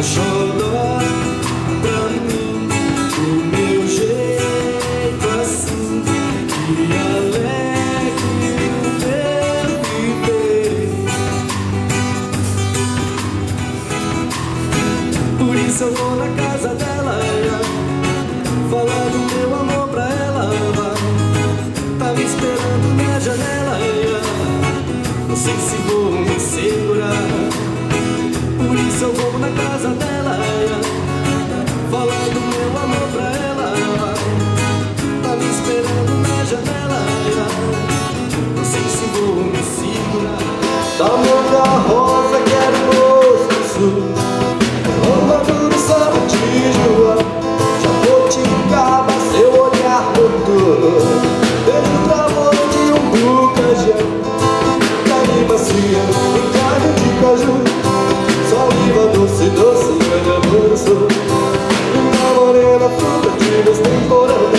xodó pra mim, do meu jeito assim, que alegre o meu viver. Por isso eu vou na casa dela, falar do meu amor pra ela. Tá me esperando na janela, não sei se vou me segurar. Por isso eu vou na casa dela, falar do meu amor pra ela. Tá me esperando na janela, não sei se vou me segurar. Da minha rosa quero moço, rouba do sabotijo. Já vou te engabar seu olhar noturno, beijo do amor de um bucajão, carne macia, encarne de caju, saliva doce, doce, grande amor eu sou. Uma morena fruta de vez temporada,